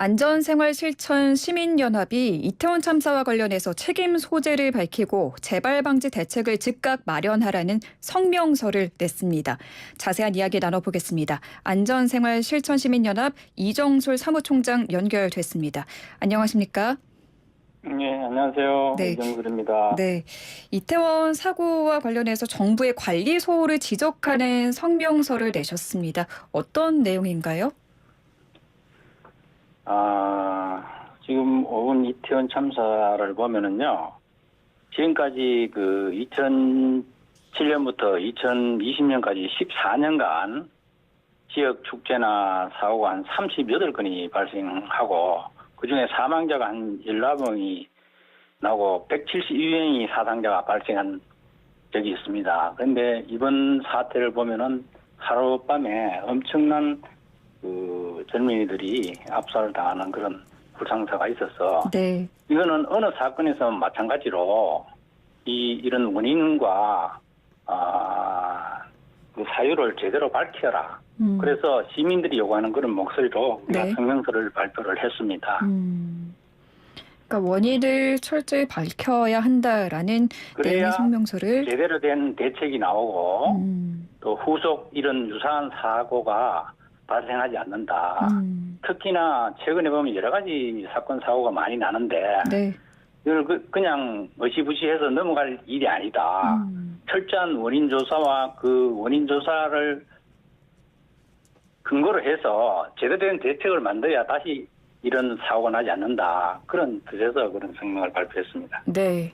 안전생활실천시민연합이 이태원 참사와 관련해서 책임 소재를 밝히고 재발 방지 대책을 즉각 마련하라는 성명서를 냈습니다. 자세한 이야기 나눠보겠습니다. 안전생활실천시민연합 이정솔 사무총장 연결됐습니다. 안녕하십니까? 네, 안녕하세요. 네. 이정솔입니다. 네, 이태원 사고와 관련해서 정부의 관리 소홀을 지적하는 성명서를 내셨습니다. 어떤 내용인가요? 지금 오은 이태원 참사를 보면은요, 지금까지 그 2007년부터 2020년까지 14년간 지역 축제나 사고가 한 38건이 발생하고, 그 중에 사망자가 한 14명이 나고 172명이 사상자가 발생한 적이 있습니다. 그런데 이번 사태를 보면은 하룻밤에 엄청난 그 젊은이들이 압살을 당하는 그런 불상사가 있어서, 네. 이거는 어느 사건에서 마찬가지로 이런 원인과 그 사유를 제대로 밝혀라. 그래서 시민들이 요구하는 그런 목소리로 우리가 네. 성명서를 발표를 했습니다. 그러니까 원인을 철저히 밝혀야 한다라는 그래야 내용의 성명서를 제대로 된 대책이 나오고 또 후속 이런 유사한 사고가 발생하지 않는다. 특히나 최근에 보면 여러 가지 사건 사고가 많이 나는데 네. 이걸 그냥 어시부시해서 넘어갈 일이 아니다. 철저한 원인 조사와 그 원인 조사를 근거로 해서 제대로 된 대책을 만들어야 다시 이런 사고가 나지 않는다. 그런 뜻에서 그런 성명을 발표했습니다. 네.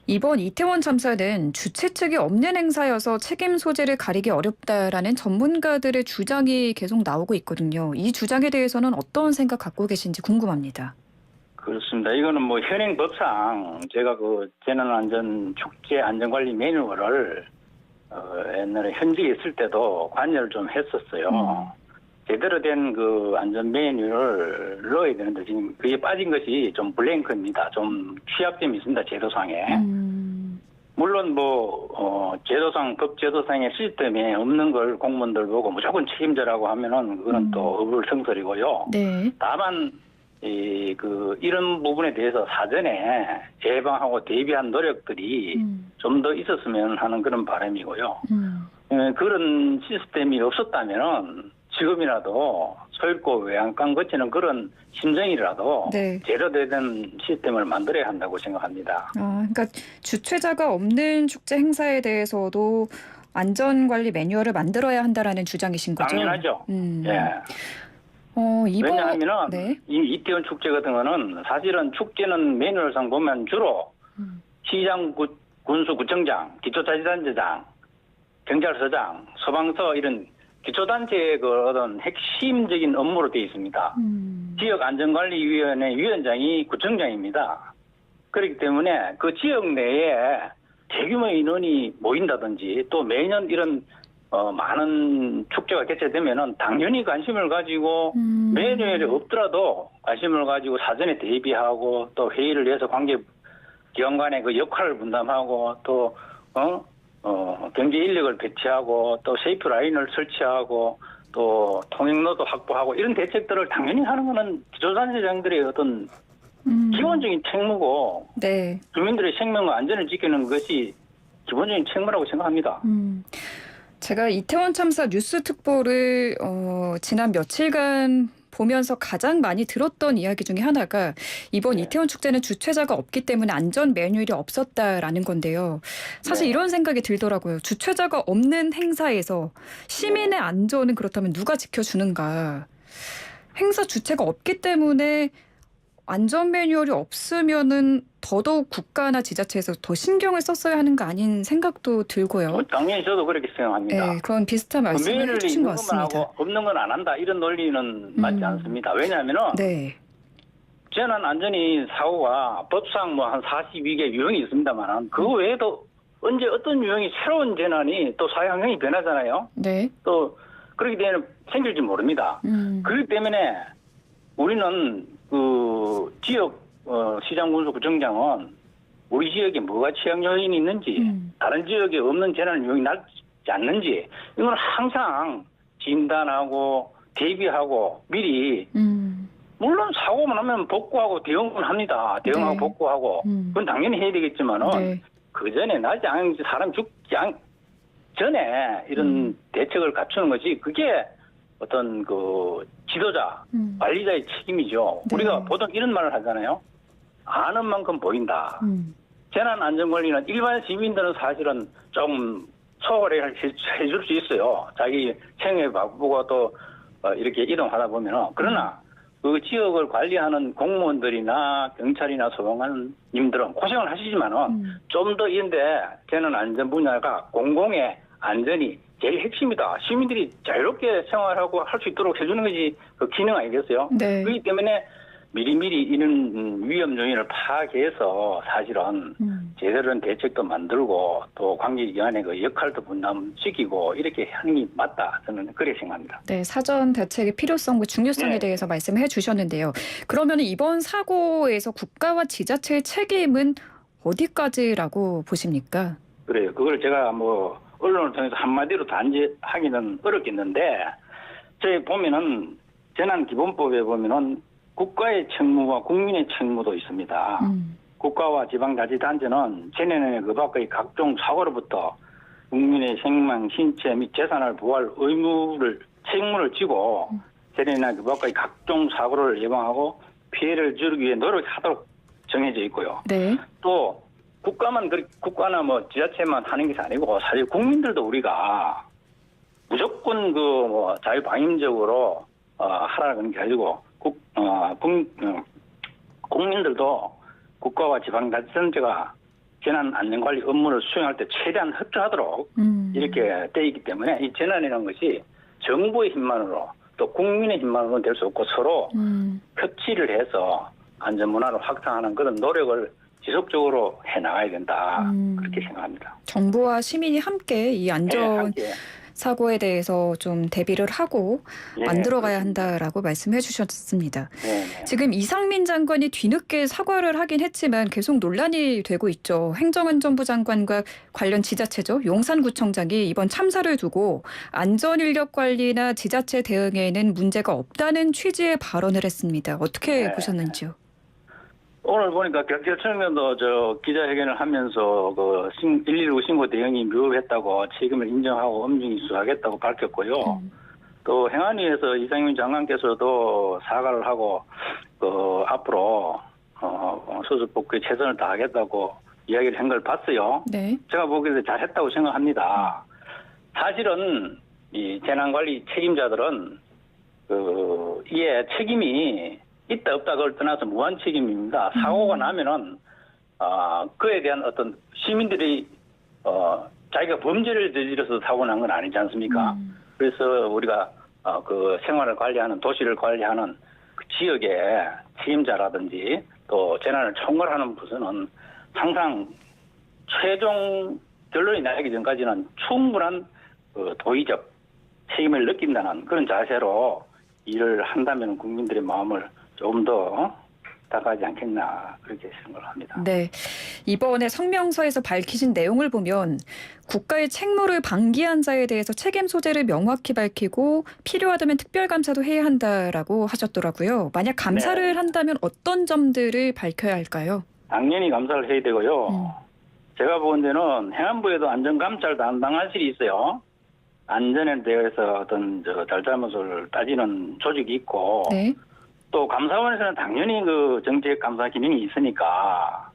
이번 이태원 참사는 주최 측이 없는 행사여서 책임 소재를 가리기 어렵다라는 전문가들의 주장이 계속 나오고 있거든요. 이 주장에 대해서는 어떤 생각 갖고 계신지 궁금합니다. 그렇습니다. 이거는 뭐 현행 법상 제가 그 재난안전 축제 안전관리 매뉴얼을 옛날에 현직에 있을 때도 관여를 좀 했었어요. 제대로 된 그 안전 매뉴얼을 넣어야 되는데 지금 그게 빠진 것이 좀 블랭크입니다. 좀 취약점이 있습니다. 제도상에. 물론 제도상 법 제도상의 시스템에 없는 걸 공무원들 보고 무조건 책임져라고 하면은 그거는 또 어불성설이고요. 네. 다만 이런 부분에 대해서 사전에 예방하고 대비한 노력들이 좀 더 있었으면 하는 그런 바람이고요. 그런 시스템이 없었다면은 지금이라도 소잃고 외양간 거치는 그런 심정이라도 네. 제대로 된 시스템을 만들어야 한다고 생각합니다. 그러니까 주최자가 없는 축제 행사에 대해서도 안전관리 매뉴얼을 만들어야 한다라는 주장이신 거죠? 당연하죠. 예. 왜냐하면은 네. 이 이태원 축제 같은 거는 사실은 축제는 매뉴얼상 보면 주로 시장, 군수구청장, 기초자치단체장, 경찰서장, 소방서 이런 기초단체의 그 어떤 핵심적인 업무로 되어 있습니다. 지역안전관리위원회 위원장이 구청장입니다. 그렇기 때문에 그 지역 내에 대규모 인원이 모인다든지 또 매년 이런 많은 축제가 개최되면은 당연히 관심을 가지고 매뉴얼이 없더라도 관심을 가지고 사전에 대비하고 또 회의를 해서 관계 기관 간의 그 역할을 분담하고 또 경제 인력을 배치하고 또 세이프 라인을 설치하고 또 통행로도 확보하고 이런 대책들을 당연히 하는 것은 기초단체장들의 어떤 기본적인 책무고 네. 주민들의 생명과 안전을 지키는 것이 기본적인 책무라고 생각합니다. 제가 이태원 참사 뉴스 특보를 지난 며칠간 보면서 가장 많이 들었던 이야기 중에 하나가 이번 이태원 축제는 주최자가 없기 때문에 안전 매뉴얼이 없었다라는 건데요. 사실 이런 생각이 들더라고요. 주최자가 없는 행사에서 시민의 안전은 그렇다면 누가 지켜주는가. 행사 주체가 없기 때문에 안전 매뉴얼이 없으면은 더더욱 국가나 지자체에서 더 신경을 썼어야 하는 거 아닌 생각도 들고요. 당연히 저도 그렇게 생각합니다. 네, 그건 비슷한 말씀을 해주신 것 같습니다. 하고 없는 건 안 한다 이런 논리는 맞지 않습니다. 왜냐하면은 네. 재난 안전이 사고가 법상 뭐 한 42개 유형이 있습니다만 그 외에도 언제 어떤 유형이 새로운 재난이 또 사회 환경이 변하잖아요. 네. 또 그렇게 되면 생길지 모릅니다. 그렇기 때문에 우리는 그 지역 시장 군수 구청장은 우리 지역에 뭐가 취약 요인이 있는지 다른 지역에 없는 재난 요인이 나지 않는지 이건 항상 진단하고 대비하고 미리 물론 사고만 하면 복구하고 대응은 합니다. 대응하고 네. 복구하고 그건 당연히 해야 되겠지만은 네. 그 전에 나지 않은 사람 죽지 전에 이런 대책을 갖추는 것이 그게 어떤 그 지도자, 관리자의 책임이죠. 네. 우리가 보통 이런 말을 하잖아요. 아는 만큼 보인다. 재난안전관리는 일반 시민들은 사실은 좀 소홀히 해줄 수 있어요. 자기 생애 바쁘고 또 이렇게 이동하다 보면은. 그러나 그 지역을 관리하는 공무원들이나 경찰이나 소방관님들은 고생을 하시지만은 좀 더 이런데 재난안전 분야가 공공의 안전이 제일 핵심이다. 시민들이 자유롭게 생활하고 할 수 있도록 해주는 것이 그 기능 아니겠어요? 네. 그렇기 때문에 미리미리 이런 위험 요인을 파악해서 사실은 제대로 된 대책도 만들고 또 관계기관의 그 역할도 분담시키고 이렇게 하는 게 맞다. 저는 그렇게 생각합니다. 네, 사전 대책의 필요성과 중요성에 네. 대해서 말씀해 주셨는데요. 그러면 이번 사고에서 국가와 지자체의 책임은 어디까지라고 보십니까? 그래요. 그걸 제가 뭐 언론을 통해서 한마디로 단죄하기는 어렵겠는데 저희 보면은 재난기본법에 보면은 국가의 책무와 국민의 책무도 있습니다. 국가와 지방자치단체는 재난의 그 밖의 각종 사고로부터 국민의 생명, 신체 및 재산을 보호할 책무를 지고 재난이나 그 밖의 각종 사고를 예방하고 피해를 줄이기 위해 노력하도록 정해져 있고요. 네. 또 국가나 뭐 지자체만 하는 것이 아니고 사실 국민들도 우리가 무조건 그 뭐 자유방임적으로 하라는 게 아니고 국민들도 국가와 지방자치단체가 재난안전관리 업무를 수행할 때 최대한 협조하도록 이렇게 돼 있기 때문에 이 재난이라는 것이 정부의 힘만으로 또 국민의 힘만으로는 될 수 없고 서로 협치를 해서 안전문화를 확산하는 그런 노력을 지속적으로 해나가야 된다. 그렇게 생각합니다. 정부와 시민이 함께 이 안전 함께. 사고에 대해서 좀 대비를 하고 예, 만들어가야 그렇습니다. 한다라고 말씀해 주셨습니다. 네. 지금 이상민 장관이 뒤늦게 사과를 하긴 했지만 계속 논란이 되고 있죠. 행정안전부 장관과 관련 지자체죠. 용산구청장이 이번 참사를 두고 안전인력 관리나 지자체 대응에는 문제가 없다는 취지의 발언을 했습니다. 어떻게 네. 보셨는지요? 오늘 보니까 경찰청장도 저 기자회견을 하면서 그 119 신고 대응이 미흡했다고 책임을 인정하고 엄중히 수사하겠다고 밝혔고요. 또 행안위에서 이상민 장관께서도 사과를 하고 그 앞으로 수습 복구에 최선을 다하겠다고 이야기를 한 걸 봤어요. 네. 제가 보기에도 잘했다고 생각합니다. 사실은 이 재난관리 책임자들은 이에 책임이 있다 없다 그걸 떠나서 무한 책임입니다. 사고가 나면은 그에 대한 어떤 시민들이 자기가 범죄를 저질러서 사고 난 건 아니지 않습니까? 그래서 우리가 그 생활을 관리하는 도시를 관리하는 그 지역의 책임자라든지 또 재난을 총괄하는 부서는 항상 최종 결론이 나기 전까지는 충분한 그 도의적 책임을 느낀다는 그런 자세로 일을 한다면 국민들의 마음을 조금 더 다가가지 않겠나 그렇게 생각을 합니다. 네. 이번에 성명서에서 밝히신 내용을 보면 국가의 책무를 방기한 자에 대해서 책임 소재를 명확히 밝히고 필요하다면 특별감사도 해야 한다라고 하셨더라고요. 만약 감사를 네. 한다면 어떤 점들을 밝혀야 할까요? 당연히 감사를 해야 되고요. 제가 본 데는 행안부에도 안전감찰 담당관실이 있어요. 안전에 대해서 어떤 잘잘못을 따지는 조직이 있고 네. 또 감사원에서는 당연히 그 정책 감사 기능이 있으니까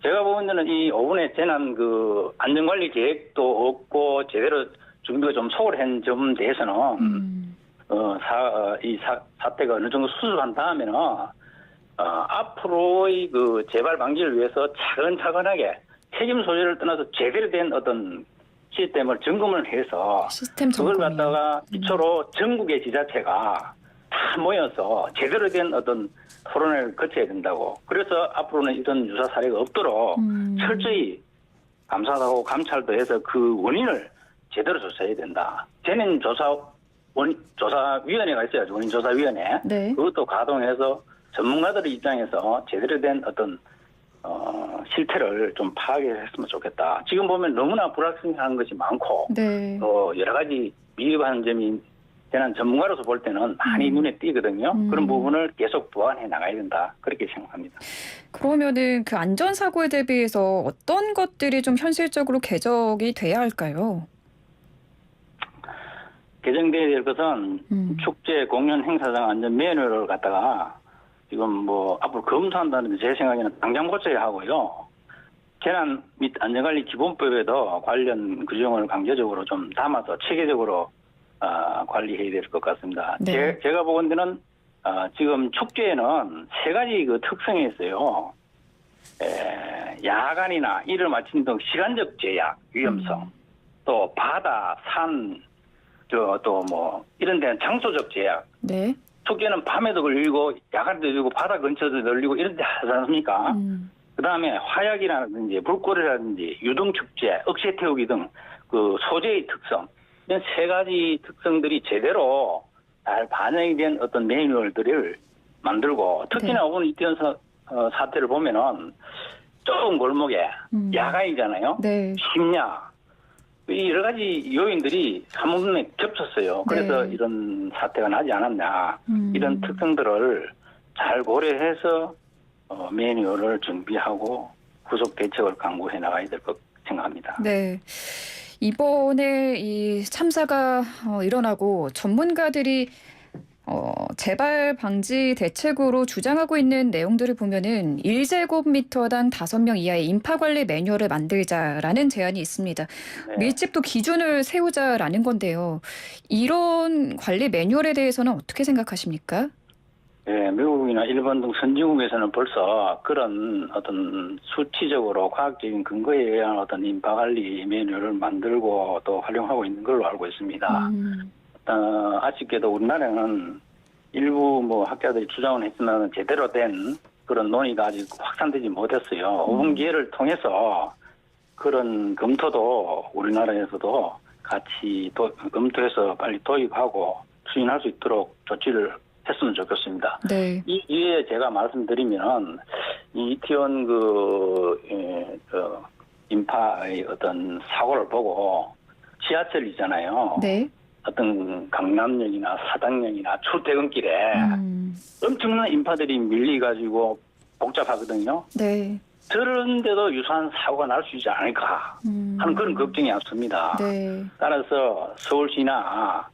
제가 보는 데는 이 5분의 재난 그 안전관리 계획도 없고 제대로 준비가 좀 소홀한 점 대해서는 이 사태가 어느 정도 수습한 다음에는 앞으로의 그 재발 방지를 위해서 차근차근하게 책임 소재를 떠나서 제대로 된 어떤 시스템을 점검을 해서 시스템 그걸 점검이요. 갖다가 기초로 전국의 지자체가 다 모여서 제대로 된 어떤 토론회를 거쳐야 된다고. 그래서 앞으로는 이런 유사 사례가 없도록 철저히 감사하고 감찰도 해서 그 원인을 제대로 조사해야 된다. 조사위원회가 있어야죠. 원인조사위원회. 네. 그것도 가동해서 전문가들의 입장에서 제대로 된 어떤 실태를 좀 파악했으면 좋겠다. 지금 보면 너무나 불확실한 것이 많고 네. 여러 가지 미흡한 점이 저는 전문가로서 볼 때는 많이 눈에 띄거든요. 그런 부분을 계속 보완해 나가야 된다. 그렇게 생각합니다. 그러면은 그 안전사고에 대비해서 어떤 것들이 좀 현실적으로 개정이 돼야 할까요? 개정돼야 될 것은 축제, 공연, 행사장 안전 매뉴얼을 갖다가 지금 뭐 앞으로 검토한다는데 제 생각에는 당장 고쳐야 하고요. 재난 및 안전관리 기본법에도 관련 규정을 강제적으로 좀 담아서 체계적으로 관리해야 될 것 같습니다. 네. 제가 보건대는 지금 축제에는 세 가지 그 특성이 있어요. 야간이나 일을 마친 등 시간적 제약, 위험성, 또 바다, 산, 또 뭐 이런 데는 장소적 제약. 네. 축제는 밤에도 걸리고 야간에도 걸리고 바다 근처도 걸리고 이런 데 하지 않습니까? 그다음에 화약이라든지 불꽃이라든지 유등축제, 억새 태우기 등 그 소재의 특성 이런 세 가지 특성들이 제대로 잘 반영이 된 어떤 매뉴얼들을 만들고 특히나 네. 오늘 이태원 사태를 보면은 좁은 골목에 야간이잖아요. 네. 심야 이 여러 가지 요인들이 한번에 겹쳤어요. 그래서 네. 이런 사태가 나지 않았냐. 이런 특성들을 잘 고려해서 매뉴얼을 준비하고 후속 대책을 강구해 나가야 될 것 생각합니다. 네. 이번에 이 참사가 일어나고 전문가들이 재발 방지 대책으로 주장하고 있는 내용들을 보면은 1제곱미터당 5명 이하의 인파 관리 매뉴얼을 만들자라는 제안이 있습니다. 네. 밀집도 기준을 세우자라는 건데요. 이런 관리 매뉴얼에 대해서는 어떻게 생각하십니까? 네, 미국이나 일본 등 선진국에서는 벌써 그런 어떤 수치적으로 과학적인 근거에 의한 어떤 인파 관리 매뉴얼을 만들고 또 활용하고 있는 걸로 알고 있습니다. 아쉽게도 우리나라는 일부 뭐 학자들이 주장은 했지만 제대로 된 그런 논의가 아직 확산되지 못했어요. 5분 기회를 통해서 그런 검토도 우리나라에서도 같이 검토해서 빨리 도입하고 추진할 수 있도록 조치를 했으면 좋겠습니다. 네. 이에 제가 말씀드리면 이태원 그 인파의 어떤 사고를 보고 지하철이잖아요. 네. 어떤 강남역이나 사당역이나 출퇴근길에 엄청난 인파들이 밀려가지고 복잡하거든요. 네. 그런데도 유사한 사고가 날 수 있지 않을까 하는 그런 걱정이 앞섭니다. 네. 따라서 서울시나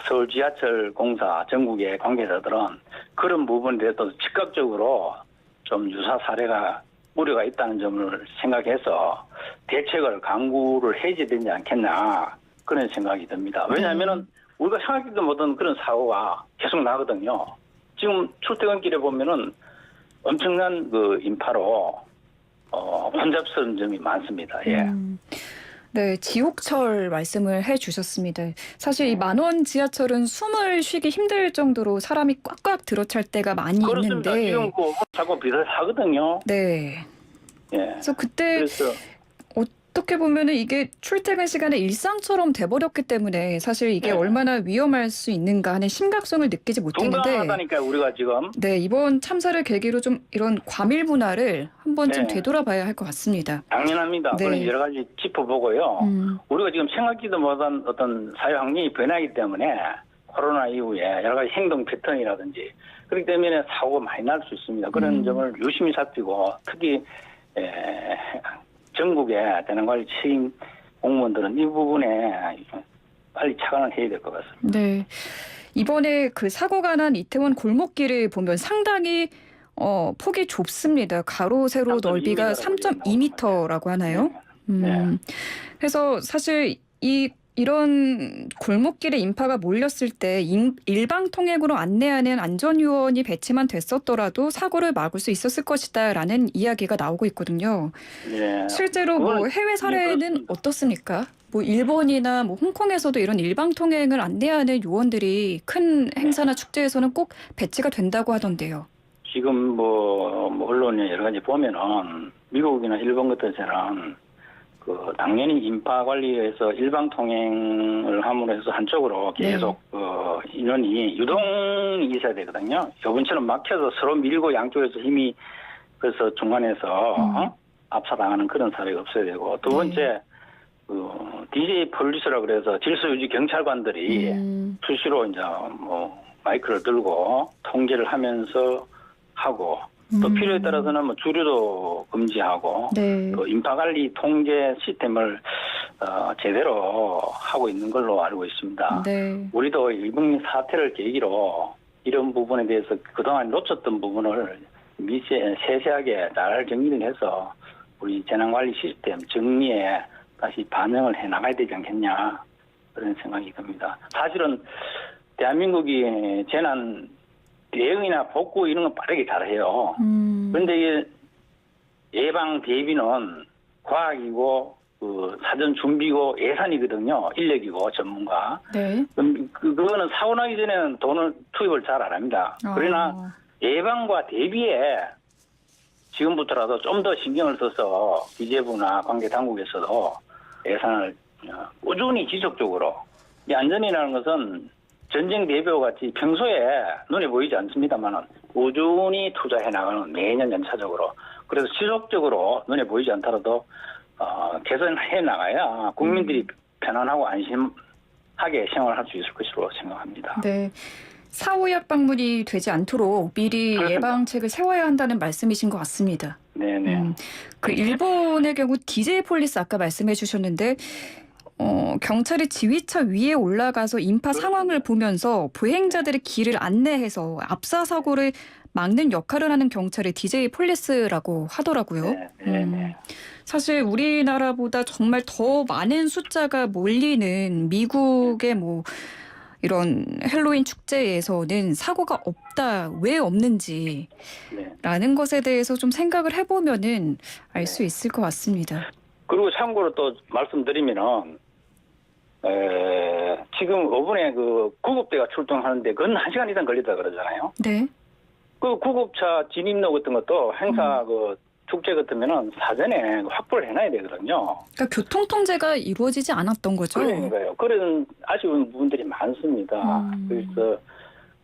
서울 지하철 공사 전국의 관계자들은 그런 부분에 대해서 즉각적으로 좀 유사 사례가 우려가 있다는 점을 생각해서 대책을 강구를 해야 되지 않겠나 그런 생각이 듭니다. 왜냐하면은 우리가 생각지도 못한 그런 사고가 계속 나거든요. 지금 출퇴근길에 보면은 엄청난 그 인파로 혼잡스러운 점이 많습니다. 예. 네, 지옥철 말씀을 해주셨습니다. 사실 이 만원 지하철은 숨을 쉬기 힘들 정도로 사람이 꽉꽉 들어찰 때가 많이 그렇습니다. 있는데. 지금 그 자꾸 비슷하거든요. 네. 예. 그래서 그때 그래서 어떻게 보면은 이게 출퇴근 시간에 일상처럼 돼버렸기 때문에 사실 이게 네. 얼마나 위험할 수 있는가 하는 심각성을 느끼지 못했는데. 동감하다니까 우리가 지금. 네, 이번 참사를 계기로 좀 이런 과밀 문화를 한 번쯤 네. 되돌아봐야 할 것 같습니다. 당연합니다. 네. 그런 여러 가지 짚어보고요. 우리가 지금 생각지도 못한 어떤 사회 환경이 변하기 때문에 코로나 이후에 여러 가지 행동 패턴이라든지 그렇기 때문에 사고가 많이 날 수 있습니다. 그런 점을 유심히 살피고 특히 전국의 재난관리 책임 공무원들은 이 부분에 빨리 착안을 해야 될 것 같습니다. 네. 이번에 그 사고가 난 이태원 골목길을 보면 상당히 폭이 좁습니다. 가로 세로 3.2m 넓이가 라고 3.2m라고 하나요? 네. 그래서 사실 이런 골목길에 인파가 몰렸을 때 일방통행으로 안내하는 안전요원이 배치만 됐었더라도 사고를 막을 수 있었을 것이다라는 이야기가 나오고 있거든요. 네. 실제로 뭐 해외 사례는 그렇습니다. 어떻습니까? 뭐 일본이나 뭐 홍콩에서도 이런 일방통행을 안내하는 요원들이 큰 행사나 축제에서는 꼭 배치가 된다고 하던데요. 지금 뭐 언론에 여러 가지 보면은 미국이나 일본 같은 데는 그 당연히 인파 관리에서 일방 통행을 함으로 해서 한쪽으로 계속 인원이 유동이 있어야 되거든요. 요번처럼 막혀서 서로 밀고 양쪽에서 힘이 그래서 중간에서 압사당하는 그런 사례가 없어야 되고 두 번째 DJ 폴리스라 그래서 질서유지 경찰관들이 수시로 이제 뭐 마이크를 들고 통제를 하면서 하고 또 필요에 따라서는 뭐 주류도 금지하고 네. 또 인파관리 통제 시스템을 제대로 하고 있는 걸로 알고 있습니다. 네. 우리도 일본 사태를 계기로 이런 부분에 대해서 그동안 놓쳤던 부분을 세세하게 잘 정리를 해서 우리 재난관리 시스템 정리에 다시 반영을 해 나가야 되지 않겠냐 그런 생각이 듭니다. 사실은 대한민국이 재난 대응이나 복구 이런 건 빠르게 잘해요. 그런데 이게 예방 대비는 과학이고 사전 준비고 예산이거든요. 인력이고 전문가. 네. 그거는 사고 나기 전에는 돈을 투입을 잘 안 합니다. 그러나 예방과 대비에 지금부터라도 좀 더 신경을 써서 기재부나 관계 당국에서도 예산을 꾸준히 지속적으로 이 안전이라는 것은 전쟁 대비와 같이 평소에 눈에 보이지 않습니다만은 꾸준히 투자해 나가는 매년 연차적으로 그래서 지속적으로 눈에 보이지 않더라도 개선해 나가야 국민들이 편안하고 안심하게 생활할 수 있을 것으로 생각합니다. 네. 사후약 방문이 되지 않도록 미리 그렇습니다. 예방책을 세워야 한다는 말씀이신 것 같습니다. 네네. 그 일본의 경우 DJ 폴리스 아까 말씀해 주셨는데 경찰이 지휘차 위에 올라가서 인파 상황을 보면서 보행자들의 길을 안내해서 압사 사고를 막는 역할을 하는 경찰이 DJ 폴리스라고 하더라고요. 네. 사실 우리나라보다 정말 더 많은 숫자가 몰리는 미국의 뭐 이런 헬로윈 축제에서는 사고가 없다, 왜 없는지라는 네. 것에 대해서 좀 생각을 해보면은 알 수 있을 것 같습니다. 그리고 참고로 또 말씀드리면은 지금 5분에 그 구급대가 출동하는데 그건 1시간 이상 걸리다 그러잖아요. 네. 그 구급차 진입로 같은 것도 행사 그 축제 같으면은 사전에 확보를 해놔야 되거든요. 그러니까 교통 통제가 이루어지지 않았던 거죠. 그러니까요. 그런 아쉬운 부분들이 많습니다. 그래서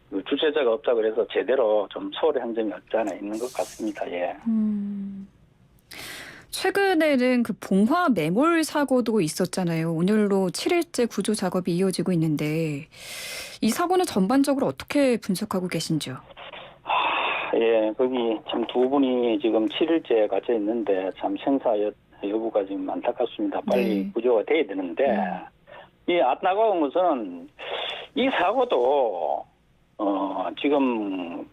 그 주최자가 없다 그래서 제대로 좀 소홀한 점이 없지 않아 있는 것 같습니다. 예. 최근에는 그 봉화 매몰 사고도 있었잖아요. 오늘로 7일째 구조 작업이 이어지고 있는데 이 사고는 전반적으로 어떻게 분석하고 계신지요? 예, 거기 참 두 분이 지금 7일째 갇혀 있는데 참 생사 여부가 지금 안타깝습니다. 빨리 네. 구조가 돼야 되는데 이 안타까운 것은 이 사고도 지금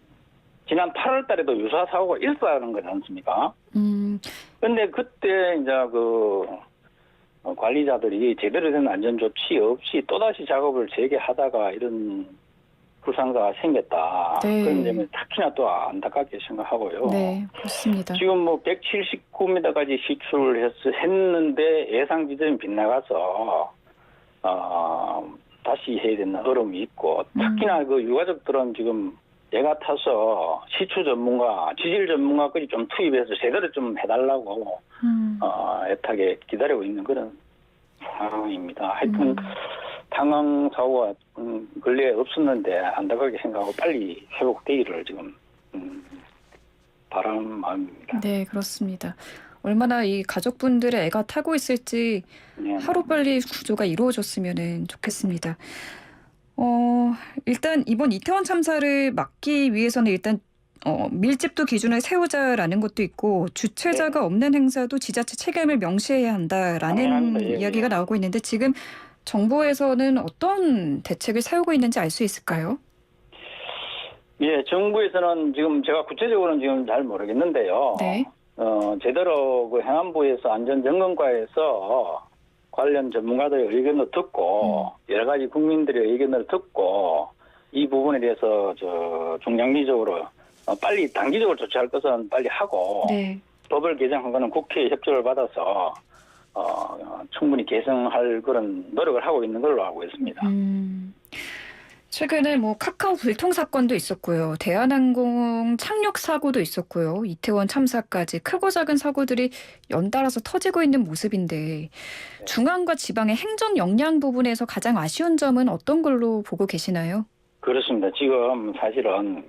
지난 8월 달에도 유사 사고가 있었다는 거지 않습니까? 근데 그때 이제 그 관리자들이 제대로 된 안전 조치 없이 또다시 작업을 재개하다가 이런 불상사가 생겼다. 네. 그런 점에 특히나 또 안타깝게 생각하고요. 네, 그렇습니다. 지금 뭐 179m까지 했는데 예상 지점이 빗나가서 다시 해야 되는 어려움이 있고 특히나 그 유가족들은 지금 애가 타서 시추 전문가, 지질 전문가까지 좀 투입해서 제대로 좀 해달라고 애타게 기다리고 있는 그런 상황입니다. 하여튼 당황 사고가 근래에 없었는데 안타깝게 생각하고 빨리 회복되기를 지금 바라는 마음입니다. 네, 그렇습니다. 얼마나 이 가족분들의 애가 타고 있을지 네. 하루빨리 구조가 이루어졌으면 좋겠습니다. 일단 이번 이태원 참사를 막기 위해서는 일단 밀집도 기준을 세우자라는 것도 있고 주최자가 없는 행사도 지자체 책임을 명시해야 한다라는 예, 이야기가 나오고 있는데 지금 정부에서는 어떤 대책을 세우고 있는지 알 수 있을까요? 예, 정부에서는 지금 제가 구체적으로는 지금 잘 모르겠는데요. 네. 제대로 그 행안부에서 안전점검과에서 관련 전문가들의 의견을 듣고 여러 가지 국민들의 의견을 듣고 이 부분에 대해서 중장기적으로 빨리 단기적으로 조치할 것은 빨리 하고 네. 법을 개정한 거는 국회의 협조를 받아서 충분히 개선할 그런 노력을 하고 있는 걸로 알고 있습니다. 최근에 뭐 카카오 불통 사건도 있었고요. 대한항공 착륙 사고도 있었고요. 이태원 참사까지 크고 작은 사고들이 연달아서 터지고 있는 모습인데 중앙과 지방의 행정 역량 부분에서 가장 아쉬운 점은 어떤 걸로 보고 계시나요? 그렇습니다. 지금 사실은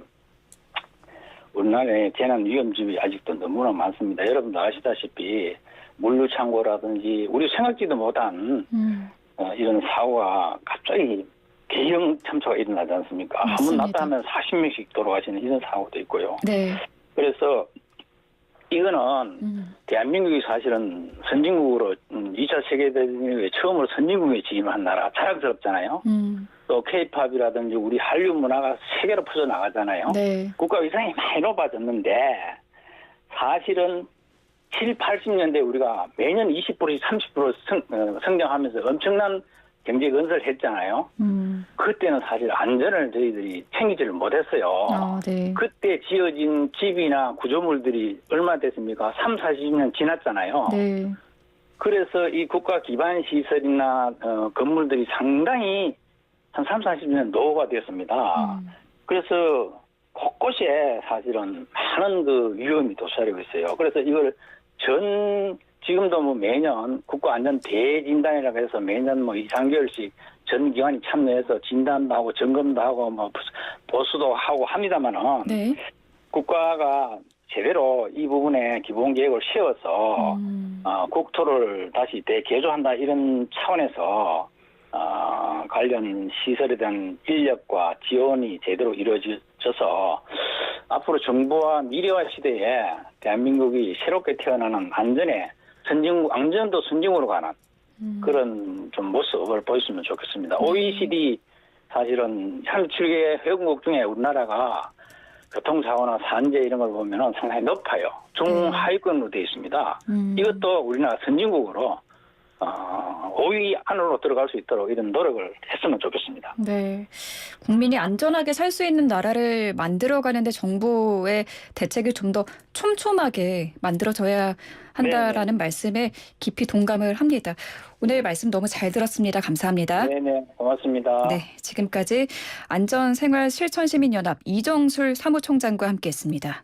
우리나라에 재난 위험집이 아직도 너무나 많습니다. 여러분도 아시다시피 물류창고라든지 우리 생각지도 못한 이런 사고가 갑자기 대형 참사가 일어나지 않습니까? 한 번 맞습니다. 났다 하면 40명씩 돌아가시는 이런 사고도 있고요. 네. 그래서 이거는 대한민국이 사실은 선진국으로 2차 세계대전에 처음으로 선진국에 진입한 나라 자랑스럽잖아요. 또 K-팝이라든지 우리 한류 문화가 세계로 퍼져나가잖아요. 네. 국가 위상이 많이 높아졌는데 사실은 7, 80년대 우리가 매년 20%씩 30% 성장하면서 엄청난 경제 건설을 했잖아요. 그때는 사실 안전을 저희들이 챙기지를 못했어요. 아, 네. 그때 지어진 집이나 구조물들이 얼마 됐습니까? 3, 40년 지났잖아요. 네. 그래서 이 국가 기반 시설이나 건물들이 상당히 한 3, 40년 노후가 되었습니다. 그래서 곳곳에 사실은 많은 그 위험이 도사리고 있어요. 그래서 이걸 지금도 뭐 매년 국가안전 대진단이라고 해서 매년 뭐 2, 3개월씩 전 기관이 참여해서 진단도 하고 점검도 하고 뭐 보수도 하고 합니다만은 네. 국가가 제대로 이 부분에 기본 계획을 세워서 국토를 다시 대개조한다 이런 차원에서 관련 시설에 대한 인력과 지원이 제대로 이루어져서 앞으로 정부와 미래화 시대에 대한민국이 새롭게 태어나는 안전도 선진국으로 가는 그런 좀 모습을 보였으면 좋겠습니다. OECD 사실은 37개 회원국 중에 우리나라가 교통사고나 산재 이런 걸 보면 상당히 높아요. 중하위권으로 되어 있습니다. 이것도 우리나라 선진국으로 5위 안으로 들어갈 수 있도록 이런 노력을 했으면 좋겠습니다. 네. 국민이 안전하게 살 수 있는 나라를 만들어가는데 정부의 대책이 좀 더 촘촘하게 만들어져야 한다라는 말씀에 깊이 동감을 합니다. 오늘 말씀 너무 잘 들었습니다. 감사합니다. 네네, 고맙습니다. 네, 지금까지 안전생활실천시민연합 이정술 사무총장과 함께했습니다.